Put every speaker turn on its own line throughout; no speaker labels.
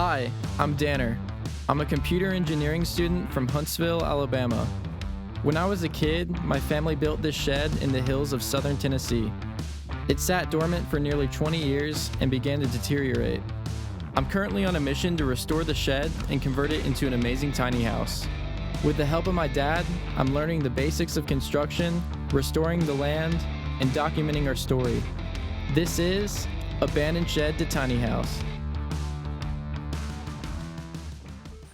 Hi, I'm Danner. I'm a computer engineering student from Huntsville, Alabama. When I was a kid, my family built this shed in the hills of southern Tennessee. It sat dormant for nearly 20 years and began to deteriorate. I'm currently on a mission to restore the shed and convert it into an amazing tiny house. With the help of my dad, I'm learning the basics of construction, restoring the land, and documenting our story. This is Abandoned Shed to Tiny House.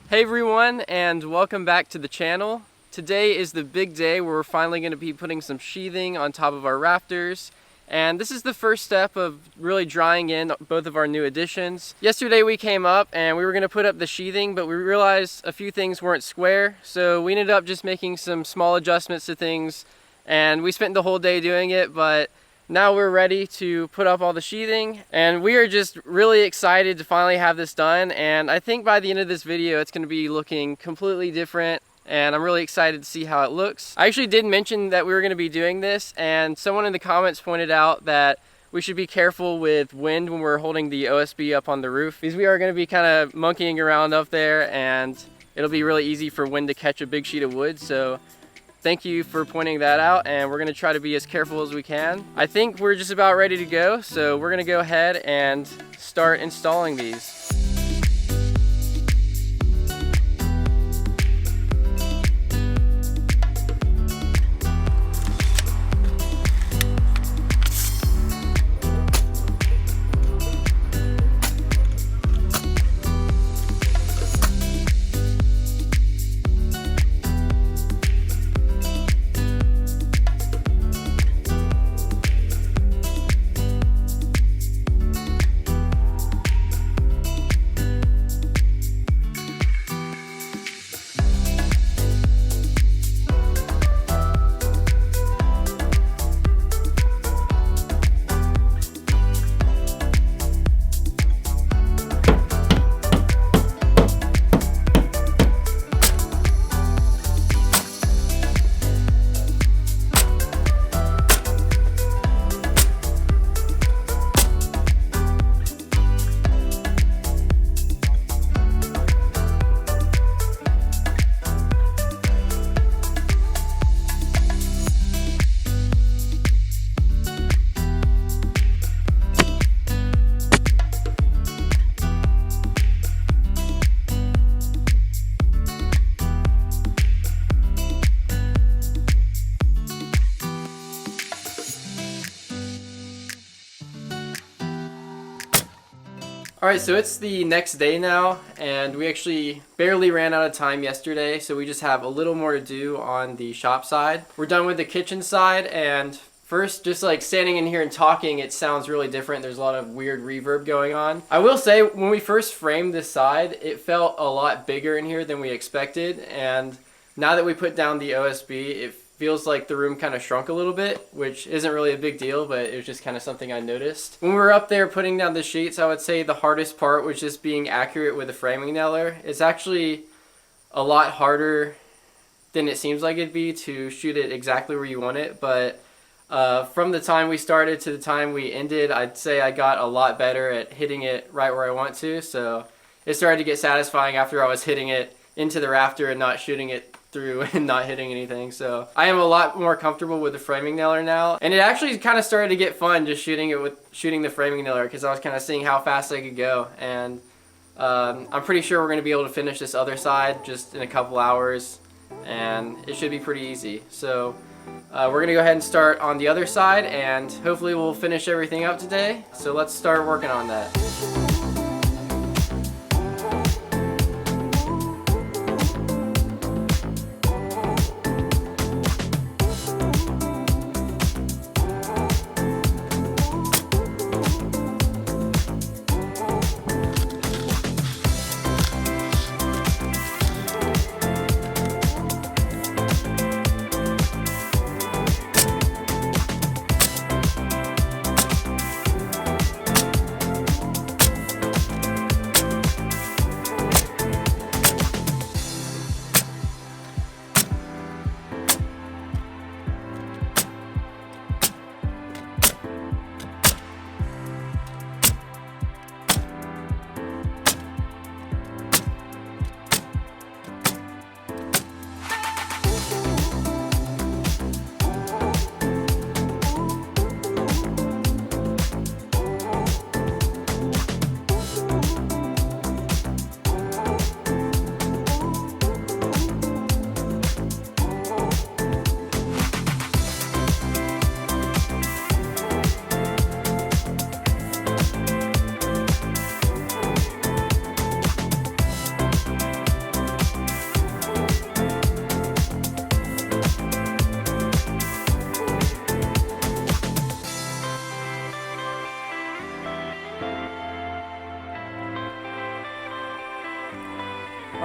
Hey everyone, and welcome back to the channel. Today is the big day where we're finally going to be putting some sheathing on top of our rafters. And this is the first step of really drying in both of our new additions. Yesterday we came up and we were going to put up the sheathing, but we realized a few things weren't square. So we ended up just making some small adjustments to things, and we spent the whole day doing it, but now we're ready to put up all the sheathing, and we are just really excited to finally have this done. And I think by the end of this video it's going to be looking completely different, and I'm really excited to see how it looks. I actually did mention that we were going to be doing this, and someone in the comments pointed out that we should be careful with wind when we're holding the OSB up on the roof, because we are going to be kind of monkeying around up there and it'll be really easy for wind to catch a big sheet of wood. So thank you for pointing that out, and we're going to try to be as careful as we can. I think we're just about ready to go, so we're going to go ahead and start installing these. Alright, so it's the next day now, and we actually barely ran out of time yesterday, so we just have a little more to do on the shop side. We're done with the kitchen side, and first, just like standing in here and talking, it sounds really different. There's a lot of weird reverb going on. I will say, when we first framed this side, it felt a lot bigger in here than we expected, and now that we put down the OSB, it feels like the room kind of shrunk a little bit, which isn't really a big deal, but it was just kind of something I noticed. When we were up there putting down the sheets, I would say the hardest part was just being accurate with the framing nailer. It's actually a lot harder than it seems like it'd be to shoot it exactly where you want it, but from the time we started to the time we ended, I'd say I got a lot better at hitting it right where I want to, so it started to get satisfying after I was hitting it into the rafter and not shooting it through and not hitting anything. So I am a lot more comfortable with the framing nailer now, and it actually kind of started to get fun just shooting the framing nailer, because I was kind of seeing how fast I could go. And I'm pretty sure we're going to be able to finish this other side just in a couple hours, and it should be pretty easy. So we're going to go ahead and start on the other side, and hopefully we'll finish everything up today. So let's start working on that.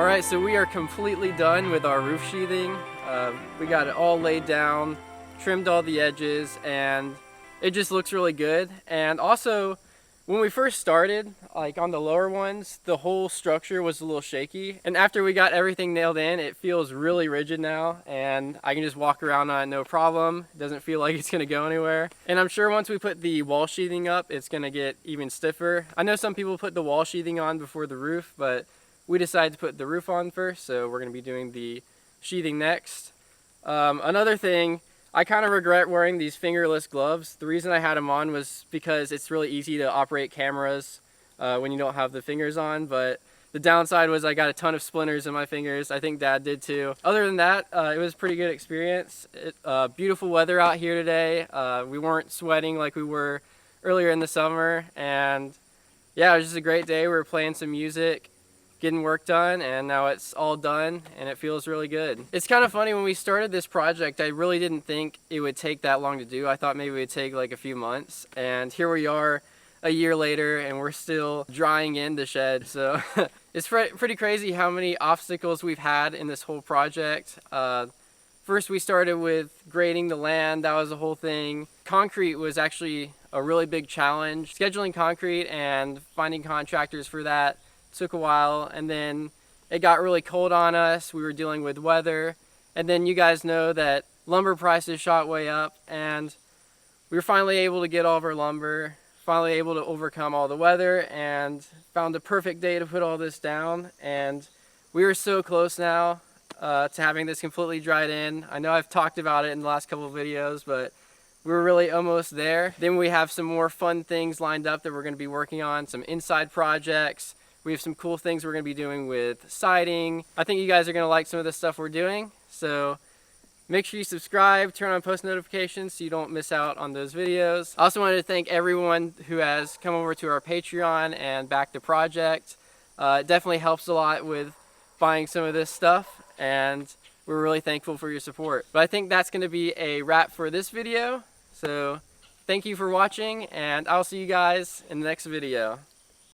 Alright, so we are completely done with our roof sheathing. We got it all laid down, trimmed all the edges, and it just looks really good. And also, when we first started, like on the lower ones, the whole structure was a little shaky. And after we got everything nailed in, it feels really rigid now, and I can just walk around on it no problem. It doesn't feel like it's gonna go anywhere. And I'm sure once we put the wall sheathing up, it's gonna get even stiffer. I know some people put the wall sheathing on before the roof, but we decided to put the roof on first, so we're gonna be doing the sheathing next. Another thing, I kind of regret wearing these fingerless gloves. The reason I had them on was because it's really easy to operate cameras when you don't have the fingers on, but the downside was I got a ton of splinters in my fingers. I think Dad did too. Other than that, it was a pretty good experience. Beautiful weather out here today. We weren't sweating like we were earlier in the summer, and yeah, it was just a great day. We were playing some music, getting work done, and now it's all done and it feels really good. It's kind of funny, when we started this project, I really didn't think it would take that long to do. I thought maybe it would take like a few months, and here we are a year later and we're still drying in the shed. So it's pretty crazy how many obstacles we've had in this whole project. First we started with grading the land. That was a whole thing. Concrete was actually a really big challenge. Scheduling concrete and finding contractors for that took a while, and then it got really cold on us. We were dealing with weather, and then you guys know that lumber prices shot way up, and we were finally able to get all of our lumber, finally able to overcome all the weather, and found a perfect day to put all this down. And we are so close now to having this completely dried in. I know I've talked about it in the last couple of videos, but we're really almost there. Then we have some more fun things lined up that we're going to be working on, some inside projects. We have some cool things we're going to be doing with siding. I think you guys are going to like some of the stuff we're doing. So make sure you subscribe, turn on post notifications so you don't miss out on those videos. I also wanted to thank everyone who has come over to our Patreon and backed the project. It definitely helps a lot with buying some of this stuff, and we're really thankful for your support. But I think that's going to be a wrap for this video. So thank you for watching, and I'll see you guys in the next video.